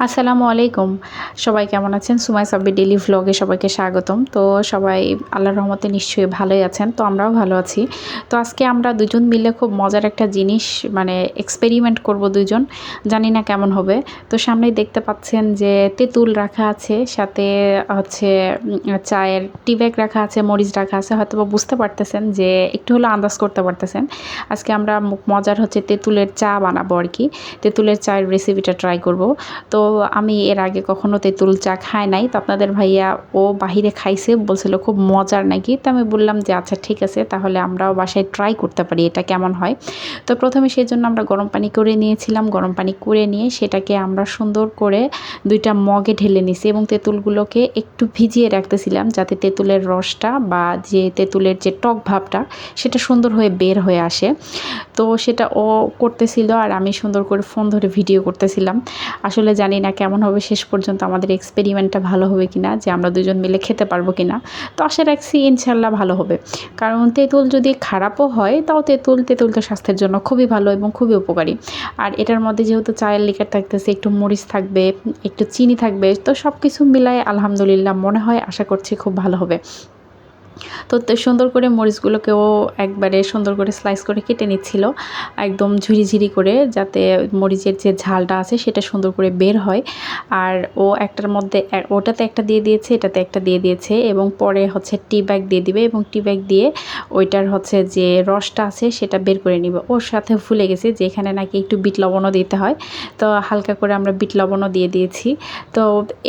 আসসালামু আলাইকুম। সবাই কেমন আছেন? সুমাইয়া সাব্বির ডেইলি ভ্লগে সবাইকে স্বাগতম। তো সবাই আল্লাহর রহমতে নিশ্চয়ই ভালোই আছেন। তো আমরাও ভালো আছি। তো আজকে আমরা দুজন মিলে খুব মজার একটা জিনিস মানে এক্সপেরিমেন্ট করব দুজন। জানি না কেমন হবে। তো সামনেই দেখতে পাচ্ছেন যে তেঁতুল রাখা আছে, সাথে হচ্ছে চায়ের টি ব্যাগ রাখা আছে, মরিচ রাখা আছে। হয়তোবা বুঝতে পারতেছেন যে একটু হলেও আন্দাজ করতে পারতেছেন। আজকে আমরা মজার হচ্ছে তেঁতুলের চা বানাবো আরকি। তেঁতুলের চায়ের রেসিপিটা ট্রাই করব। তো আমি এর আগে কখনো তেঁতুল চা খাই নাই। তো আপনাদের ভাইয়া ও বাহিরে খাইছে, বলছিল খুব মজার নাকি। তো আমি বললাম যে আচ্ছা ঠিক আছে, তাহলে আমরাও বাসায় ট্রাই করতে পারি এটা কেমন হয়। তো প্রথমে সেজন্য আমরা গরম পানি করে নিয়েছিলাম। গরম পানি করে নিয়ে সেটাকে আমরা সুন্দর করে ২টা মগে ঢেলে নিছি এবং তেঁতুলগুলোকে একটু ভিজিয়ে রাখতেছিলাম যাতে তেঁতুলের রসটা বা যে তেঁতুলের যে টক ভাবটা সেটা সুন্দর হয়ে বের হয়ে আসে। তো সেটা ও করতেছিল আর আমি সুন্দর করে ফোন ধরে ভিডিও করতেছিলাম। আসলে জানি না কেমন হবে, শেষ পর্যন্ত আমাদের এক্সপেরিমেন্টটা ভালো হবে কিনা, যে আমরা দুজন মিলে খেতে পারবো কিনা। তো আশা রাখছি ইনশাল্লাহ ভালো হবে। কারণ তেঁতুল যদি খারাপও হয় তাও তেঁতুল তো স্বাস্থ্যের জন্য খুবই ভালো এবং খুবই উপকারী। আর এটার মধ্যে যেহেতু চায়ের লিকার থাকতেছে, একটু মরিচ থাকবে, একটু চিনি থাকবে, তো সব কিছু মিলায় আলহামদুলিল্লাহ মনে হয়, আশা করছি খুব ভালো হবে। তো সুন্দর করে মরিচগুলোকেও একবারে সুন্দর করে স্লাইস করে কেটে নিচ্ছিল, একদম ঝুরি করে, যাতে মরিচের যে ঝালটা আছে সেটা সুন্দর করে বের হয়। আর ও একটার মধ্যে ওটাতে একটা দিয়ে দিয়েছে, এটাতে একটা দিয়ে দিয়েছে এবং পরে হচ্ছে টি ব্যাগ দিয়ে দিবে এবং টি ব্যাগ দিয়ে ওইটার হচ্ছে যে রসটা আছে সেটা বের করে নিবে। ওর সাথে ভুলে গেছি যে এখানে নাকি একটু বিট লবণও দিতে হয়। তো হালকা করে আমরা বিট লবণও দিয়ে দিয়েছি। তো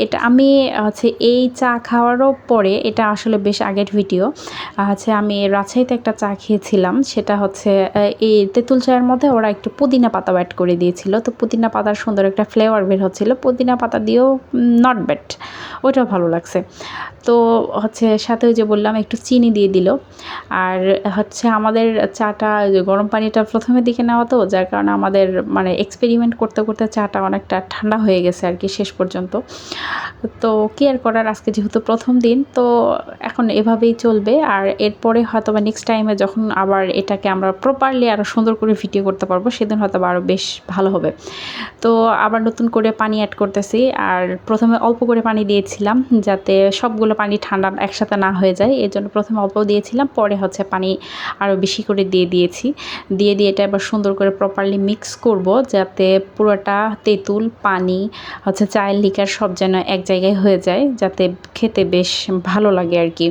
এটা আমি হচ্ছে এই চা খাওয়ারও পরে, এটা আসলে বেশ আগের ভিডিও, হচ্ছে আমি রাজশাহীতে একটা চা খেয়েছিলাম। সেটা হচ্ছে এই তেঁতুল চায়ের মধ্যে ওরা একটু পুদিনা পাতা অ্যাড করে দিয়েছিল। তো পুদিনা পাতার সুন্দর একটা ফ্লেভার বের হচ্ছিল, পুদিনা পাতা দিয়েও নট ব্যাড, ওইটাও ভালো লাগছে। তো হচ্ছে সাথে ওই যে বললাম একটু চিনি দিয়ে দিল। আর হচ্ছে আমাদের চাটা গরম পানিটা প্রথমের দিকে নেওয়া, তো যার কারণে আমাদের মানে এক্সপেরিমেন্ট করতে করতে চাটা অনেকটা ঠান্ডা হয়ে গেছে আর কি শেষ পর্যন্ত। তো কি আর করার, আজকে যেহেতু প্রথম দিন, তো এখন এভাবেই চলবে। আর এরপরে হয়তো বা নেক্সট টাইমে যখন আবার এটাকে আমরা প্রপারলি আরও সুন্দর করে ভিডিও করতে পারবো, সেদিন হয়তো বা আরও বেশ ভালো হবে। তো আবার নতুন করে পানি অ্যাড করতেছি। আর প্রথমে অল্প করে পানি দিয়েছিলাম যাতে সবগুলো পানি ঠান্ডা একসাথে না হয়ে যায়, এর জন্য প্রথমে অল্প দিয়েছিলাম, পরে হচ্ছে পানি আরও বেশি করে দিয়েছি। দিয়ে এটা এবার সুন্দর করে প্রপারলি মিক্স করব, যাতে পুরোটা তেঁতুল, পানি, হচ্ছে চায়ের লিকার সব যেন এক জায়গায় হয়ে যায়, যাতে খেতে বেশ ভালো লাগে আর কি।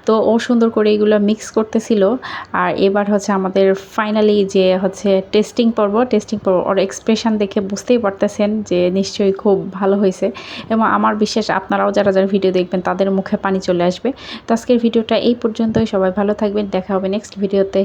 তো ও সুন্দর করে এগুলো মিক্স করতেছিল। আর এবার হচ্ছে আমাদের ফাইনালি যে হচ্ছে টেস্টিং পর্ব, ওর এক্সপ্রেশন দেখে বুঝতেই পারতেছেন যে নিশ্চয়ই খুব ভালো হয়েছে। এবং আমার বিশ্বাস আপনারাও যারা ভিডিও দেখবেন তাদের মুখে পানি চলে আসবে। তো আজকের ভিডিওটা এই পর্যন্তই। সবাই ভালো থাকবেন, দেখা হবে নেক্সট ভিডিওতে।